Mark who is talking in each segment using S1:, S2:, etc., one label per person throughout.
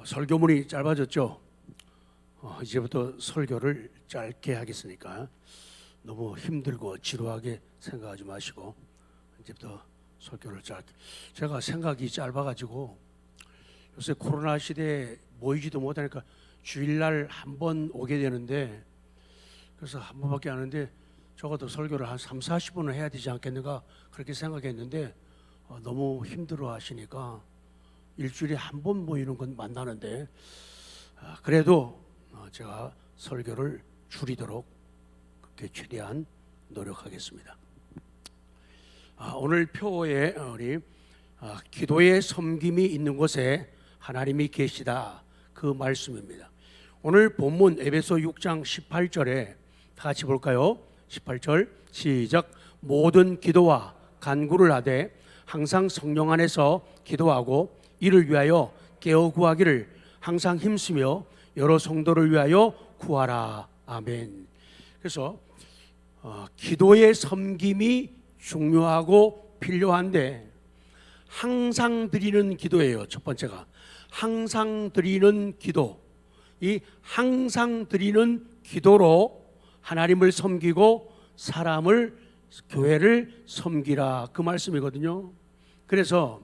S1: 설교문이 짧아졌죠. 이제부터 설교를 짧게 하겠으니까 너무 힘들고 지루하게 생각하지 마시고 이제부터 설교를 짧게. 제가 생각이 짧아가지고 요새 코로나 시대에 모이지도 못하니까 주일날 한 번 오게 되는데, 그래서 한 번밖에 안 하는데 적어도 설교를 한 30-40분은 해야 되지 않겠는가 그렇게 생각했는데 너무 힘들어 하시니까 일주일에 한 번 모이는 건 만나는데 그래도 제가 설교를 줄이도록 그렇게 최대한 노력하겠습니다. 오늘 표에 우리 기도의 섬김이 있는 곳에 하나님이 계시다, 그 말씀입니다. 오늘 본문 에베소 6장 18절에 다 같이 볼까요? 18절 시작. 모든 기도와 간구를 하되 항상 성령 안에서 기도하고 이를 위하여 깨어 구하기를 항상 힘쓰며 여러 성도를 위하여 구하라. 아멘. 그래서 기도의 섬김이 중요하고 필요한데 항상 드리는 기도예요. 첫 번째가 항상 드리는 기도. 이 항상 드리는 기도로 하나님을 섬기고 사람을, 교회를 섬기라, 그 말씀이거든요. 그래서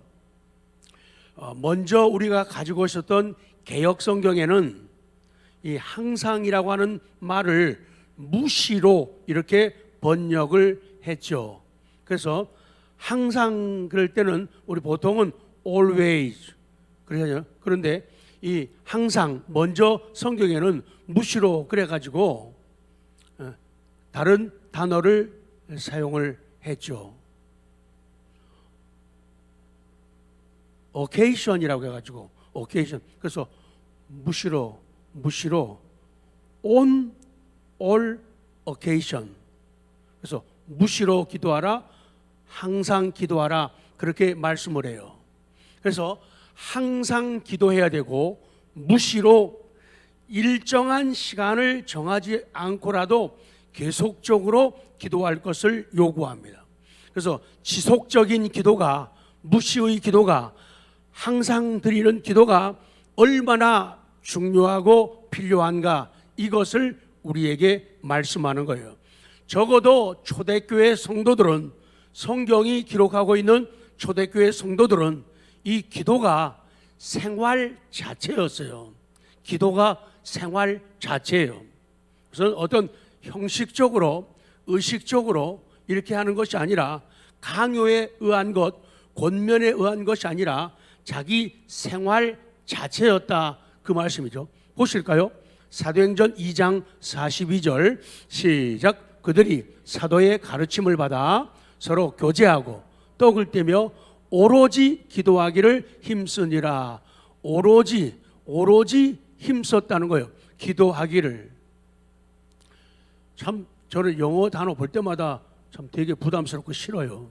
S1: 먼저 우리가 가지고 있었던 개역 성경에는 이 항상이라고 하는 말을 무시로 이렇게 번역을 했죠. 그래서 항상 그럴 때는 우리 보통은 always 그러잖아요. 그런데 이 항상 먼저 성경에는 무시로 그래가지고 다른 단어를 사용을 했죠. occasion이라고 해가지고 occasion. 그래서 무시로 on all occasion. 그래서 무시로 기도하라, 항상 기도하라, 그렇게 말씀을 해요. 그래서 항상 기도해야 되고 무시로 일정한 시간을 정하지 않고라도 계속적으로 기도할 것을 요구합니다. 그래서 지속적인 기도가, 무시의 기도가, 항상 드리는 기도가 얼마나 중요하고 필요한가, 이것을 우리에게 말씀하는 거예요. 적어도 초대교회 성도들은, 성경이 기록하고 있는 초대교회 성도들은 이 기도가 생활 자체였어요. 기도가 생활 자체예요. 그래서 어떤 형식적으로, 의식적으로 이렇게 하는 것이 아니라, 강요에 의한 것, 권면에 의한 것이 아니라 자기 생활 자체였다, 그 말씀이죠. 보실까요? 사도행전 2장 42절 시작. 그들이 사도의 가르침을 받아 서로 교제하고 떡을 떼며 오로지 기도하기를 힘쓰니라. 오로지 힘썼다는 거예요. 기도하기를. 참 저는 영어 단어 볼 때마다 참 되게 부담스럽고 싫어요.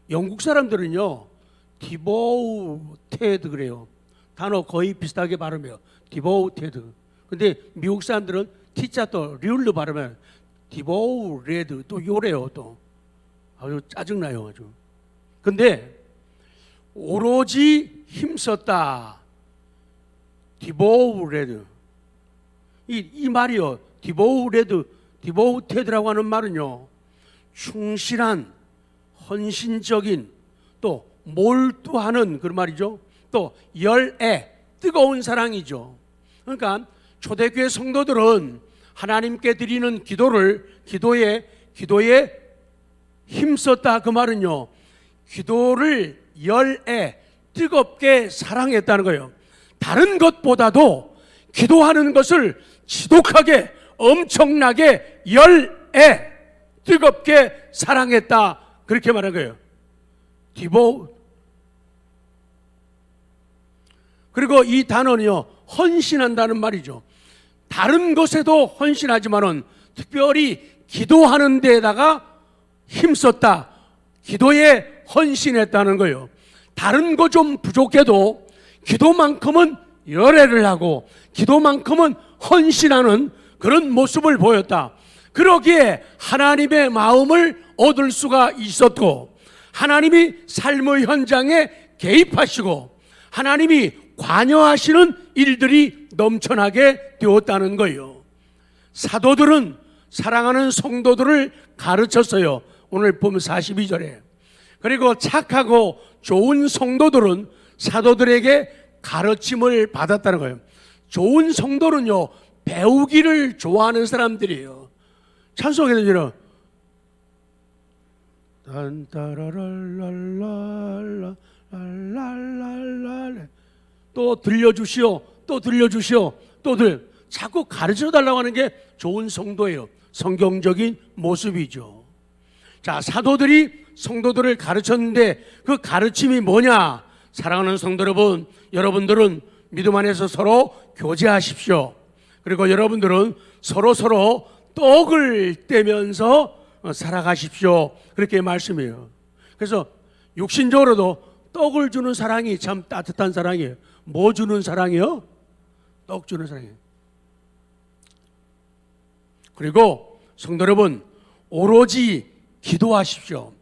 S1: 영국 사람들은요 devoted 그래요. 단어 거의 비슷하게 발음해요. devoted. 근데 미국 사람들은 T자 또 리을로 발음해요. devoted 또 요래요. 또 아주 짜증나요. 아주. 근데 오로지 힘썼다, devoted, 이 말이요, devoted라고 하는 말은요, 충실한, 헌신적인, 또 몰두하는 그런 말이죠. 또 열애, 뜨거운 사랑이죠. 그러니까 초대교회 성도들은 하나님께 드리는 기도에 힘썼다, 그 말은요, 기도를 열애, 뜨겁게 사랑했다는 거예요. 다른 것보다도 기도하는 것을 지독하게, 엄청나게 열애, 뜨겁게 사랑했다, 그렇게 말한 거예요. 그리고 이 단어는요, 헌신한다는 말이죠. 다른 것에도 헌신하지만은 특별히 기도하는 데에다가 힘썼다, 기도에 헌신했다는 거예요. 다른 거 좀 부족해도 기도만큼은 열애를 하고 기도만큼은 헌신하는 그런 모습을 보였다. 그러기에 하나님의 마음을 얻을 수가 있었고, 하나님이 삶의 현장에 개입하시고, 하나님이 관여하시는 일들이 넘쳐나게 되었다는 거예요. 사도들은 사랑하는 성도들을 가르쳤어요. 오늘 보면 42절에. 그리고 착하고 좋은 성도들은 사도들에게 가르침을 받았다는 거예요. 좋은 성도는요, 배우기를 좋아하는 사람들이에요. 찬송에도 이런 랄랄랄랄랄랄랄랄 또 들려주시오, 또 들려주시오, 자꾸 가르쳐 달라고 하는 게 좋은 성도예요. 성경적인 모습이죠. 자, 사도들이 성도들을 가르쳤는데 그 가르침이 뭐냐? 사랑하는 성도 여러분, 여러분들은 믿음 안에서 서로 교제하십시오. 그리고 여러분들은 서로 떡을 떼면서 살아가십시오. 그렇게 말씀이에요. 그래서 육신적으로도 떡을 주는 사랑이 참 따뜻한 사랑이에요. 뭐 주는 사랑이요? 떡 주는 사랑이에요. 그리고 성도 여러분, 오로지 기도하십시오.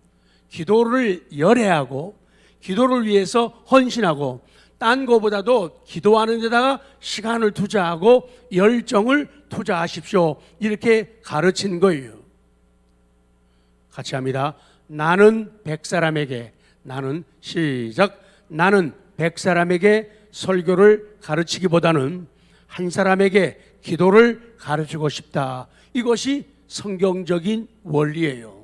S1: 기도를 열애하고 기도를 위해서 헌신하고 딴 거보다도 기도하는 데다가 시간을 투자하고 열정을 투자하십시오. 이렇게 가르친 거예요. 같이 합니다. 나는 100사람에게, 나는 시작, 나는 100사람에게 설교를 가르치기보다는 한 사람에게 기도를 가르치고 싶다. 이것이 성경적인 원리예요.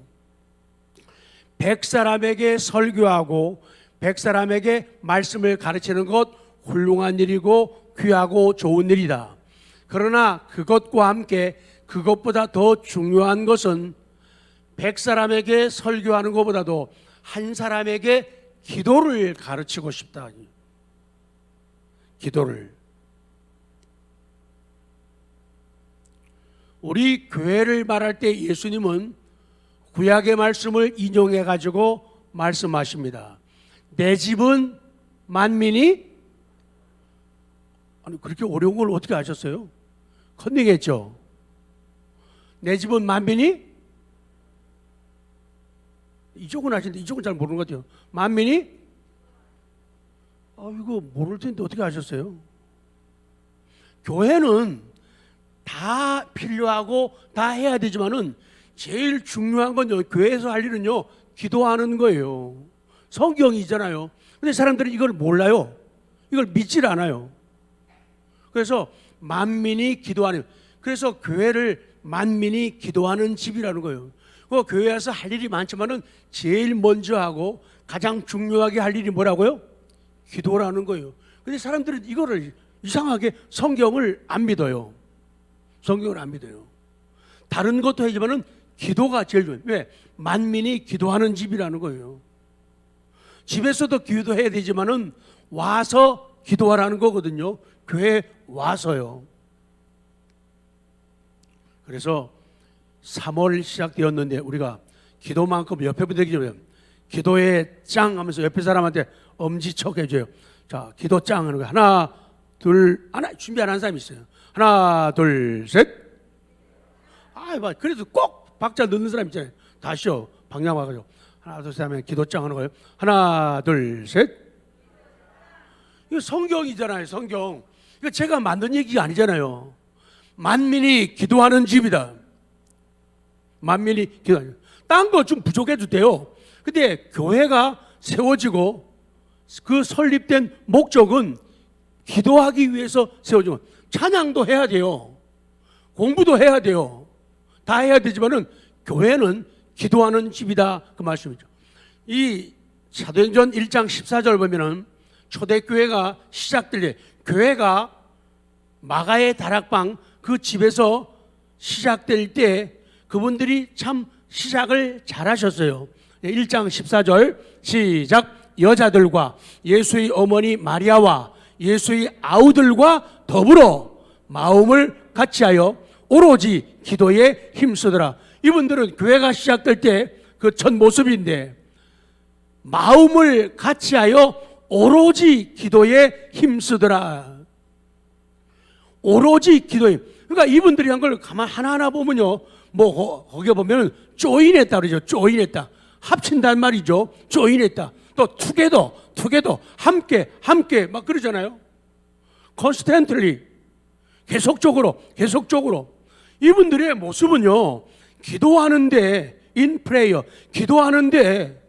S1: 100사람에게 설교하고 100사람에게 말씀을 가르치는 것 훌륭한 일이고 귀하고 좋은 일이다. 그러나 그것과 함께 그것보다 더 중요한 것은 100사람에게 설교하는 것보다도 한 사람에게 기도를 가르치고 싶다. 기도를. 우리 교회를 말할 때 예수님은 구약의 말씀을 인용해 가지고 말씀하십니다. 내 집은 만민이, 아니 그렇게 어려운 걸 어떻게 아셨어요? 컨닝했죠. 내 집은 만민이, 이쪽은 아시는데 이쪽은 잘 모르는 것 같아요. 만민이, 이거 모를 텐데 어떻게 아셨어요? 교회는 다 필요하고 다 해야 되지만은 제일 중요한 건요, 교회에서 할 일은요, 기도하는 거예요. 성경이잖아요. 근데 사람들은 이걸 몰라요. 이걸 믿질 않아요. 그래서 만민이 기도하는, 그래서 교회를 만민이 기도하는 집이라는 거예요. 그 교회에서 할 일이 많지만은 제일 먼저 하고 가장 중요하게 할 일이 뭐라고요? 기도라는 거예요. 근데 사람들은 이거를 이상하게 성경을 안 믿어요. 성경을 안 믿어요. 다른 것도 하지만은 기도가 제일 중요해요. 왜? 만민이 기도하는 집이라는 거예요. 집에서도 기도해야 되지만은 와서 기도하라는 거거든요. 교회에 와서요. 그래서 3월 시작되었는데 우리가 기도만큼 옆에 분들에게 좀 기도의 짱 하면서 옆에 사람한테 엄지척 해줘요. 자, 기도 짱 하는 거예요. 하나, 둘, 하나 준비 안 한 사람이 있어요. 하나, 둘, 셋. 그래도 꼭 박자 넣는 사람 있잖아요. 다시요. 방향 와가지고 하나, 둘, 셋 하면 기도 짱 하는 거예요. 하나, 둘, 셋. 이거 성경이잖아요. 성경. 이거 제가 만든 얘기가 아니잖아요. 만민이 기도하는 집이다. 만민이 기도하는 집. 딴 거 좀 부족해도 돼요. 근데 교회가 세워지고 그 설립된 목적은 기도하기 위해서 세워진 거. 찬양도 해야 돼요. 공부도 해야 돼요. 다 해야 되지만은 교회는 기도하는 집이다. 그 말씀이죠. 이 사도행전 1장 14절 보면은 초대교회가 시작될 때 교회가 마가의 다락방 그 집에서 시작될 때 그분들이 참 시작을 잘하셨어요. 1장 14절 시작. 여자들과 예수의 어머니 마리아와 예수의 아우들과 더불어 마음을 같이하여 오로지 기도에 힘쓰더라. 이분들은 교회가 시작될 때 그 첫 모습인데 마음을 같이하여 오로지 기도에 힘쓰더라. 오로지 기도에. 그러니까 이분들이 한 걸 가만 하나하나 보면요, 뭐 거기에 보면 조인했다 그러죠. 조인했다. 합친단 말이죠. 조인했다. 또 투게더 함께 막 그러잖아요. constantly, 계속적으로 이분들의 모습은요, 기도하는데 in prayer, 기도하는데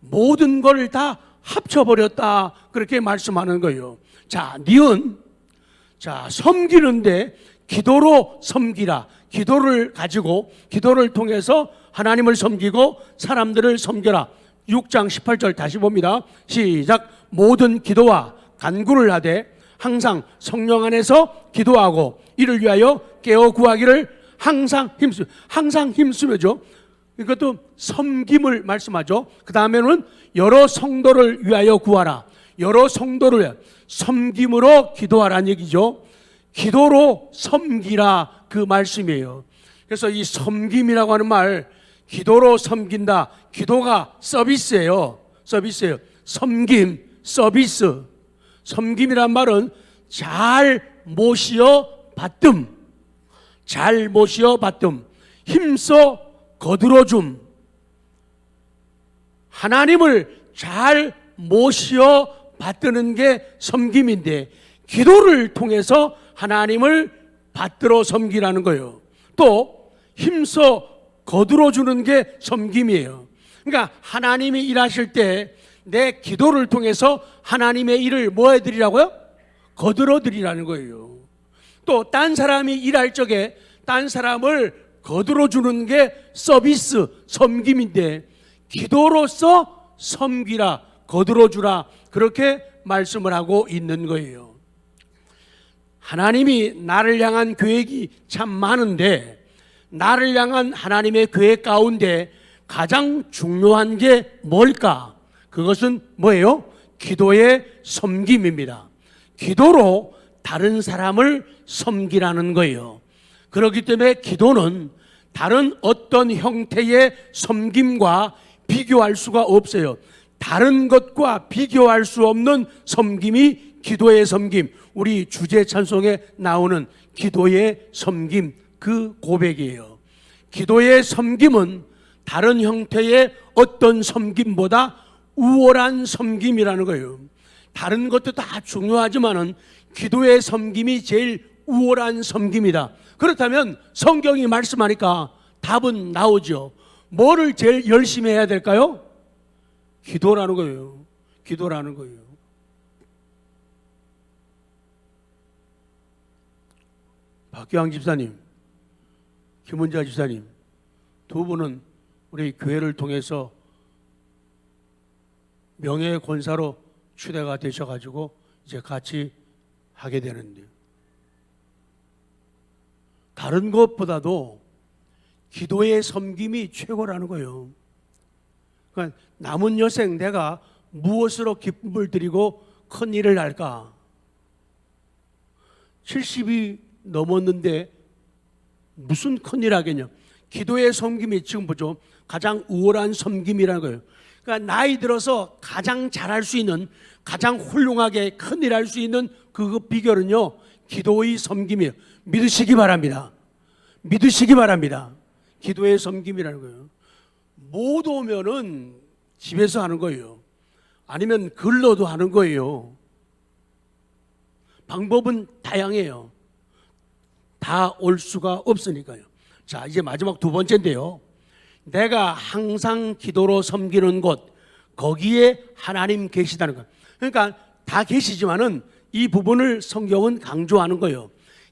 S1: 모든 걸 다 합쳐버렸다, 그렇게 말씀하는 거예요. 자, 니은, 자, 섬기는데 기도로 섬기라. 기도를 가지고 기도를 통해서 하나님을 섬기고 사람들을 섬겨라. 6장 18절 다시 봅니다. 시작. 모든 기도와 간구를 하되 항상 성령 안에서 기도하고 이를 위하여 깨어 구하기를 항상 힘쓰며죠. 이것도 섬김을 말씀하죠. 그 다음에는 여러 성도를 위하여 구하라. 여러 성도를 위하여 섬김으로 기도하라는 얘기죠. 기도로 섬기라, 그 말씀이에요. 그래서 이 섬김이라고 하는 말, 기도로 섬긴다. 기도가 서비스예요. 섬김, 서비스. 섬김이란 말은 잘 모시어 받듬, 힘써 거들어줌. 하나님을 잘 모시어 받드는 게 섬김인데, 기도를 통해서 하나님을 받들어 섬기라는 거예요. 또 힘써 거들어주는 게 섬김이에요. 그러니까 하나님이 일하실 때 내 기도를 통해서 하나님의 일을 뭐 해드리라고요? 거들어 드리라는 거예요. 또 딴 사람이 일할 적에 딴 사람을 거들어 주는 게 서비스, 섬김인데, 기도로서 섬기라, 거들어 주라, 그렇게 말씀을 하고 있는 거예요. 하나님이 나를 향한 계획이 참 많은데, 나를 향한 하나님의 계획 가운데 가장 중요한 게 뭘까? 그것은 뭐예요? 기도의 섬김입니다. 기도로 다른 사람을 섬기라는 거예요. 그렇기 때문에 기도는 다른 어떤 형태의 섬김과 비교할 수가 없어요. 다른 것과 비교할 수 없는 섬김이 기도의 섬김, 우리 주제 찬송에 나오는 기도의 섬김, 그 고백이에요. 기도의 섬김은 다른 형태의 어떤 섬김보다 우월한 섬김이라는 거예요. 다른 것도 다 중요하지만은 기도의 섬김이 제일 우월한 섬김이다. 그렇다면 성경이 말씀하니까 답은 나오죠. 뭐를 제일 열심히 해야 될까요? 기도라는 거예요. 기도라는 거예요. 박기왕 집사님, 김은자 집사님 두 분은 우리 교회를 통해서 명예권사로 추대가 되셔가지고 이제 같이 하게 되는데요. 다른 것보다도 기도의 섬김이 최고라는 거예요. 그러니까 남은 여생 내가 무엇으로 기쁨을 드리고 큰 일을 할까? 70이 넘었는데 무슨 큰 일 하겠냐? 기도의 섬김이 지금 보죠. 가장 우월한 섬김이라는 거예요. 그러니까 나이 들어서 가장 잘할 수 있는, 가장 훌륭하게 큰 일 할 수 있는 그 비결은요, 기도의 섬김이에요. 믿으시기 바랍니다. 믿으시기 바랍니다. 기도의 섬김이라는 거예요. 못 오면은 집에서 하는 거예요. 아니면 글로도 하는 거예요. 방법은 다양해요. 다 올 수가 없으니까요. 자, 이제 마지막 두 번째인데요. 내가 항상 기도로 섬기는 곳, 거기에 하나님 계시다는 것. 그러니까 다 계시지만은 이 부분을 성경은 강조하는 거예요.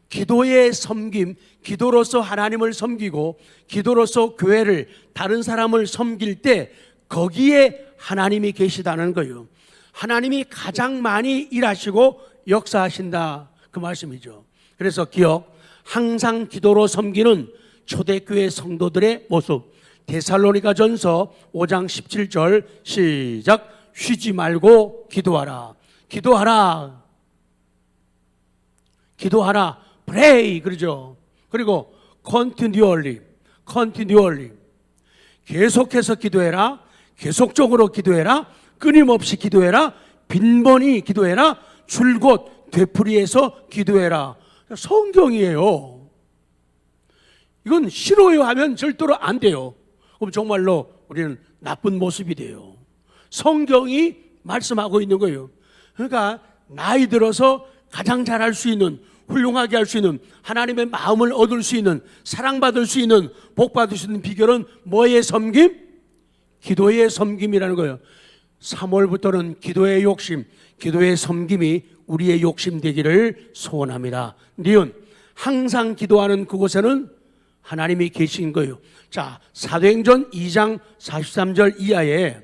S1: 기도의 섬김, 기도로서 하나님을 섬기고 기도로서 교회를, 다른 사람을 섬길 때 거기에 하나님이 계시다는 거예요. 하나님이 가장 많이 일하시고 역사하신다, 그 말씀이죠. 그래서 기억, 항상 기도로 섬기는 초대교회 성도들의 모습. 데살로니가 전서 5장 17절 시작. 쉬지 말고 기도하라. 기도하라. 기도하라. pray 그러죠. 그리고 continually. 계속해서 기도해라. 계속적으로 기도해라. 끊임없이 기도해라. 빈번히 기도해라. 줄곧 되풀이해서 기도해라. 성경이에요. 이건 싫어요 하면 절대로 안 돼요. 그럼 정말로 우리는 나쁜 모습이 돼요. 성경이 말씀하고 있는 거예요. 그러니까 나이 들어서 가장 잘할 수 있는, 훌륭하게 할 수 있는, 하나님의 마음을 얻을 수 있는, 사랑받을 수 있는, 복받을 수 있는 비결은 뭐의 섬김? 기도의 섬김이라는 거예요. 3월부터는 기도의 욕심, 기도의 섬김이 우리의 욕심 되기를 소원합니다. 니은 항상 기도하는 그곳에는 하나님이 계신 거예요. 자, 사도행전 2장 43절 이하에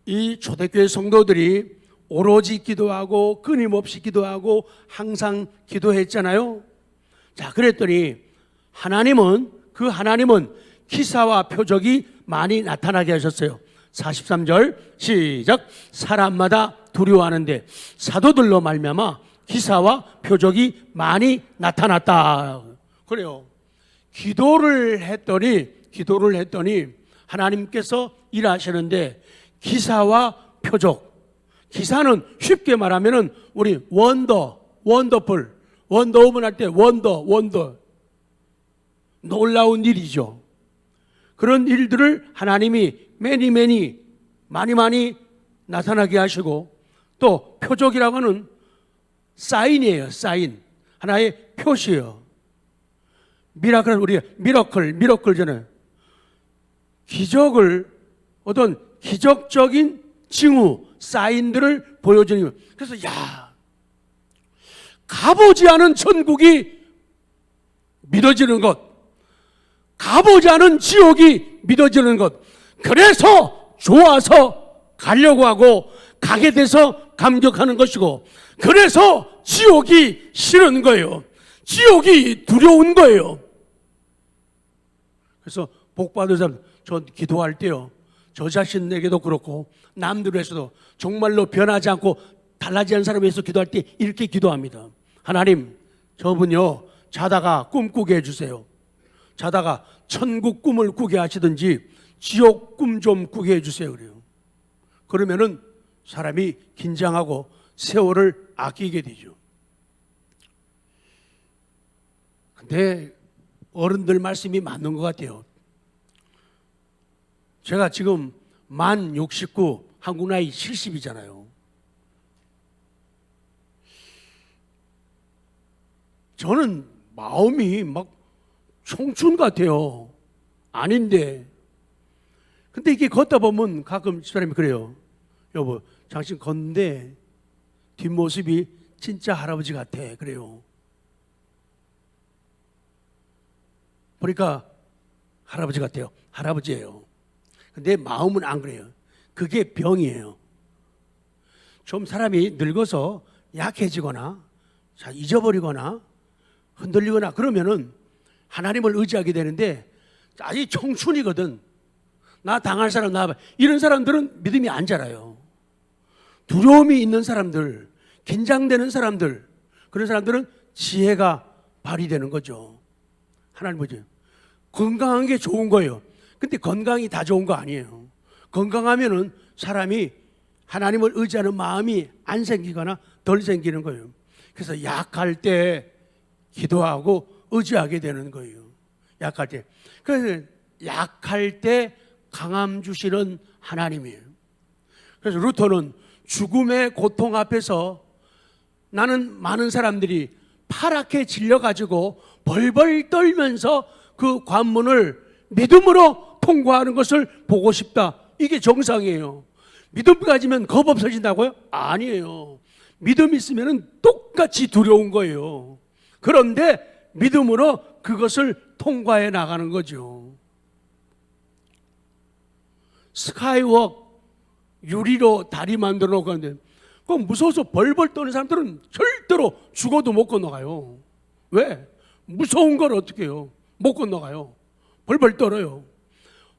S1: 이 초대교회 성도들이 오로지 기도하고 끊임없이 기도하고 항상 기도했잖아요. 자, 그랬더니 그 하나님은 기사와 표적이 많이 나타나게 하셨어요. 43절 시작. 사람마다 두려워하는데 사도들로 말미암아 기사와 표적이 많이 나타났다. 그래요. 기도를 했더니 하나님께서 일하시는데 기사와 표적. 기사는 쉽게 말하면은 우리 원더풀, 원더우먼 할 때 원더. 놀라운 일이죠. 그런 일들을 하나님이 많이 나타나게 하시고, 또 표적이라고 하는 사인이에요. 사인. 하나의 표시예요. 미라클은 우리가 미러클잖아요. 어떤 기적적인 징후, 사인들을 보여주는 거예요. 그래서 가보지 않은 천국이 믿어지는 것, 가보지 않은 지옥이 믿어지는 것, 그래서 좋아서 가려고 하고 가게 돼서 감격하는 것이고, 그래서 지옥이 싫은 거예요. 지옥이 두려운 거예요. 그래서 복받을 사람, 저 기도할 때요, 저 자신에게도 그렇고 남들에서도 정말로 변하지 않고 달라지지 않은 사람에 대해서 기도할 때 이렇게 기도합니다. 하나님, 저분요 자다가 꿈꾸게 해주세요. 자다가 천국 꿈을 꾸게 하시든지 지옥 꿈 좀 꾸게 해주세요. 그래요. 그러면은 사람이 긴장하고 세월을 아끼게 되죠. 근데 어른들 말씀이 맞는 것 같아요. 제가 지금 만 69, 한국 나이 70이잖아요. 저는 마음이 막 청춘 같아요. 아닌데. 근데 이게 걷다 보면 가끔 집사람이 그래요. 여보, 당신 걷는데 뒷모습이 진짜 할아버지 같아. 그래요. 보니까 할아버지 같아요. 할아버지예요. 근데 마음은 안 그래요. 그게 병이에요. 좀 사람이 늙어서 약해지거나 잊어버리거나 흔들리거나 그러면은 하나님을 의지하게 되는데, 아직 청춘이거든. 나 당할 사람 나와봐. 이런 사람들은 믿음이 안 자라요. 두려움이 있는 사람들, 긴장되는 사람들, 그런 사람들은 지혜가 발휘되는 거죠. 하나님 보죠. 건강한 게 좋은 거예요. 근데 건강이 다 좋은 거 아니에요. 건강하면은 사람이 하나님을 의지하는 마음이 안 생기거나 덜 생기는 거예요. 그래서 약할 때 기도하고 의지하게 되는 거예요. 약할 때. 그래서 약할 때 강함 주시는 하나님이에요. 그래서 루터는 죽음의 고통 앞에서 나는 많은 사람들이 파랗게 질려가지고 벌벌 떨면서 그 관문을 믿음으로 통과하는 것을 보고 싶다. 이게 정상이에요. 믿음 가지면 겁 없어진다고요? 아니에요. 믿음 있으면 똑같이 두려운 거예요. 그런데 믿음으로 그것을 통과해 나가는 거죠. 스카이워크 유리로 다리 만들어 놓고 하는데, 그 무서워서 벌벌 떠는 사람들은 절대로 죽어도 못 건너가요. 왜? 무서운 걸 어떻게 해요? 못 건너가요. 벌벌 떨어요.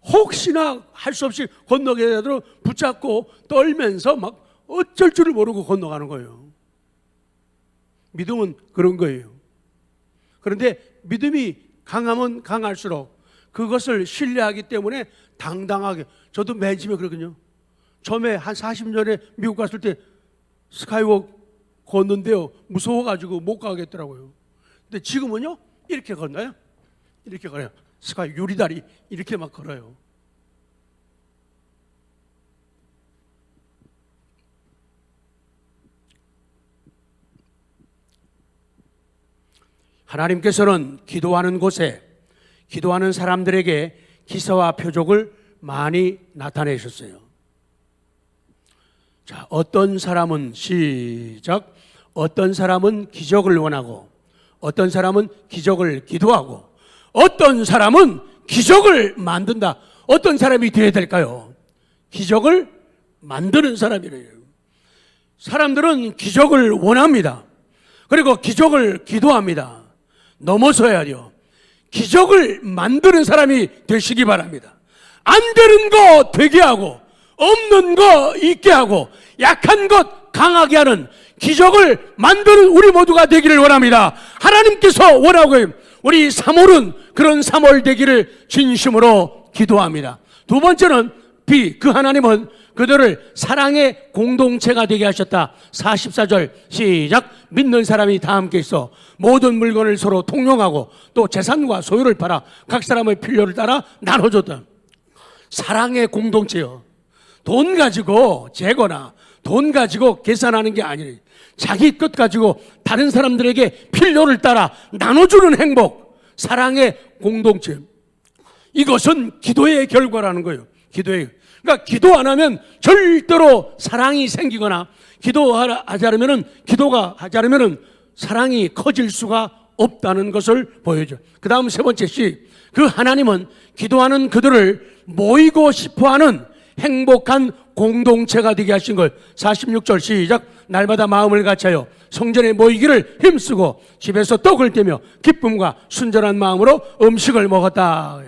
S1: 혹시나 할 수 없이 건너게 되도록 붙잡고 떨면서 막 어쩔 줄을 모르고 건너가는 거예요. 믿음은 그런 거예요. 그런데 믿음이 강하면 강할수록 그것을 신뢰하기 때문에 당당하게, 저도 맨 처음에 그렇거든요. 처음에 한 40년 전에 미국 갔을 때 스카이워크 걷는데요, 무서워가지고 못 가겠더라고요. 근데 지금은요, 이렇게 건너요. 이렇게 걸어요. 스카이 유리다리 이렇게 막 걸어요. 하나님께서는 기도하는 곳에 기도하는 사람들에게 기사와 표적을 많이 나타내셨어요. 자, 어떤 사람은 시작. 어떤 사람은 기적을 원하고, 어떤 사람은 기적을 기도하고, 어떤 사람은 기적을 만든다. 어떤 사람이 되어야 될까요? 기적을 만드는 사람이래요. 사람들은 기적을 원합니다. 그리고 기적을 기도합니다. 넘어서야죠. 기적을 만드는 사람이 되시기 바랍니다. 안 되는 거 되게 하고, 없는 거 있게 하고, 약한 것 강하게 하는 기적을 만드는 우리 모두가 되기를 원합니다. 하나님께서 원하고 우리 3월은 그런 3월 되기를 진심으로 기도합니다. 두 번째는 그 하나님은 그들을 사랑의 공동체가 되게 하셨다. 44절 시작. 믿는 사람이 다 함께 있어 모든 물건을 서로 통용하고 또 재산과 소유를 팔아 각 사람의 필요를 따라 나눠줬다. 사랑의 공동체요. 돈 가지고 재거나 돈 가지고 계산하는 게 아니에요. 자기 것 가지고 다른 사람들에게 필요를 따라 나눠주는 행복, 사랑의 공동체. 이것은 기도의 결과라는 거예요. 그러니까 기도 안 하면 절대로 사랑이 생기거나 기도가 하지 않으면 사랑이 커질 수가 없다는 것을 보여줘. 그 다음 세 번째 시, 그 하나님은 기도하는 그들을 모이고 싶어하는 행복한 공동체가 되게 하신 걸. 46절 시작. 날마다 마음을 같여요 성전에 모이기를 힘쓰고 집에서 떡을 떼며 기쁨과 순전한 마음으로 음식을 먹었다.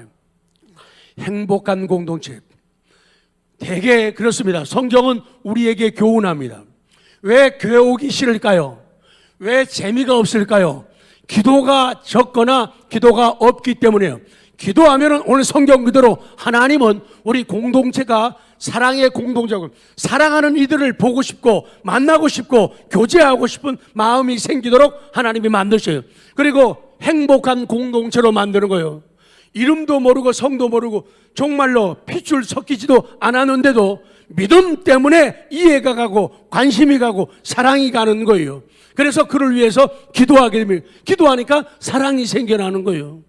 S1: 행복한 공동체. 되게 그렇습니다. 성경은 우리에게 교훈합니다. 왜 교회 오기 싫을까요? 왜 재미가 없을까요? 기도가 적거나 기도가 없기 때문에요. 기도하면 오늘 성경 그대로 하나님은 우리 공동체가 사랑의 공동체고 사랑하는 이들을 보고 싶고 만나고 싶고 교제하고 싶은 마음이 생기도록 하나님이 만드셔요. 그리고 행복한 공동체로 만드는 거예요. 이름도 모르고 성도 모르고 정말로 핏줄 섞이지도 않았는데도 믿음 때문에 이해가 가고 관심이 가고 사랑이 가는 거예요. 그래서 그를 위해서 기도하게 됩니다. 기도하니까 사랑이 생겨나는 거예요.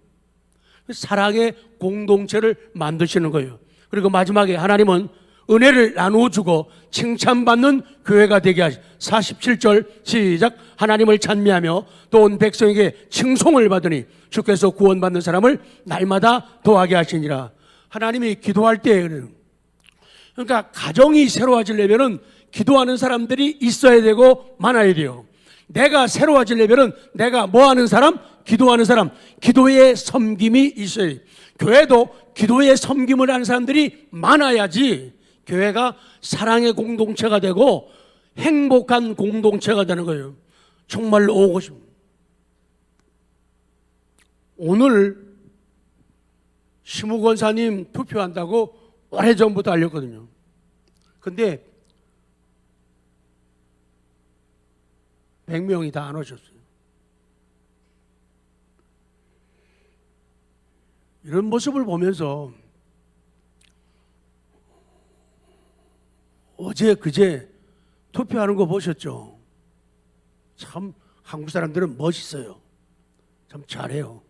S1: 사랑의 공동체를 만드시는 거예요. 그리고 마지막에 하나님은 은혜를 나누어주고 칭찬받는 교회가 되게 하시. 47절 시작. 하나님을 찬미하며 또 온 백성에게 칭송을 받으니 주께서 구원받는 사람을 날마다 도하게 하시니라. 하나님이 기도할 때, 그러니까 가정이 새로워지려면 기도하는 사람들이 있어야 되고 많아야 돼요. 내가 새로워지려면 내가 뭐 하는 사람? 기도하는 사람, 기도의 섬김이 있어야 돼요. 교회도 기도의 섬김을 하는 사람들이 많아야지 교회가 사랑의 공동체가 되고 행복한 공동체가 되는 거예요. 정말로 오고 싶습니다. 오늘 심우 권사님 투표한다고 오래전부터 알렸거든요. 근데 100명이 다 안 오셨어요. 이런 모습을 보면서 어제 그제 투표하는 거 보셨죠? 참 한국 사람들은 멋있어요. 참 잘해요.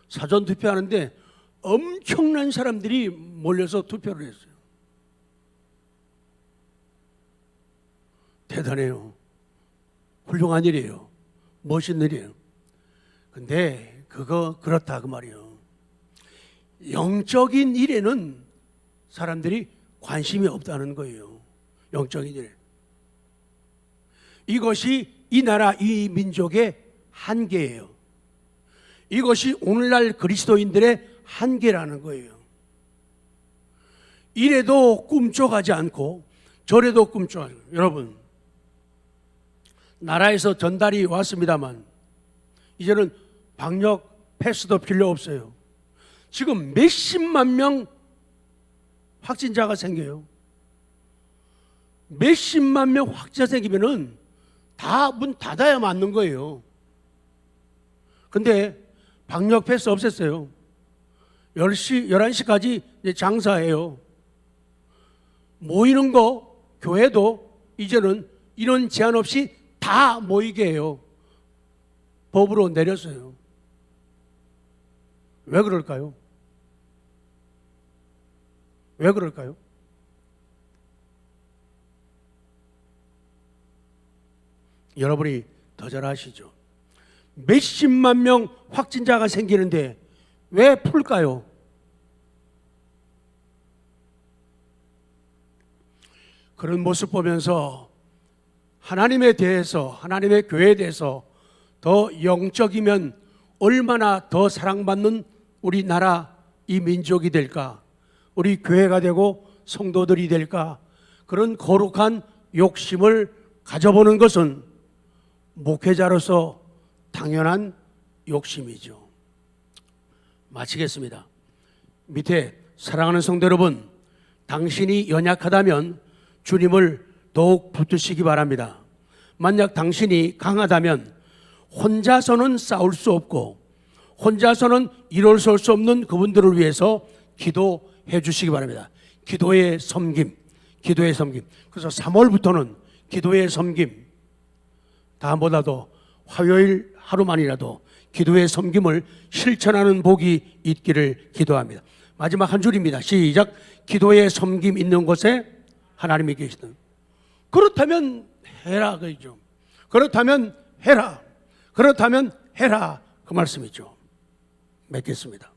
S1: 사전 투표하는데 엄청난 사람들이 몰려서 투표를 했어요. 대단해요. 훌륭한 일이에요. 멋있는 일이에요. 근데 그거 그렇다 그 말이에요. 영적인 일에는 사람들이 관심이 없다는 거예요. 영적인 일에. 이것이 이 나라 이 민족의 한계예요. 이것이 오늘날 그리스도인들의 한계라는 거예요. 이래도 꿈쩍하지 않고 저래도 꿈쩍하지 않고. 여러분, 나라에서 전달이 왔습니다만 이제는 방역 패스도 필요 없어요. 지금 몇십만 명 확진자가 생겨요. 몇십만 명 확진자 생기면은 다 문 닫아야 맞는 거예요. 근데 방역 패스 없앴어요. 10시, 11시까지 이제 장사해요. 모이는 거, 교회도 이제는 이런 제한 없이 다 모이게 해요. 법으로 내렸어요. 왜 그럴까요? 왜 그럴까요? 여러분이 더 잘 아시죠? 몇십만 명 확진자가 생기는데 왜 풀까요? 그런 모습 보면서 하나님에 대해서, 하나님의 교회에 대해서 더 영적이면 얼마나 더 사랑받는 우리나라, 이 민족이 될까? 우리 교회가 되고 성도들이 될까? 그런 거룩한 욕심을 가져보는 것은 목회자로서 당연한 욕심이죠. 마치겠습니다. 밑에 사랑하는 성도 여러분, 당신이 연약하다면 주님을 더욱 붙드시기 바랍니다. 만약 당신이 강하다면 혼자서는 싸울 수 없고 혼자서는 이룰 수 없는 그분들을 위해서 기도해 주시기 바랍니다. 기도의 섬김, 기도의 섬김. 그래서 3월부터는 기도의 섬김, 다음보다도 화요일 하루만이라도 기도의 섬김을 실천하는 복이 있기를 기도합니다. 마지막 한 줄입니다. 시작. 기도의 섬김 있는 곳에 하나님이 계시다. 그렇다면 해라 그죠. 그렇다면 해라. 그렇다면 해라 그 말씀이죠. 맺겠습니다.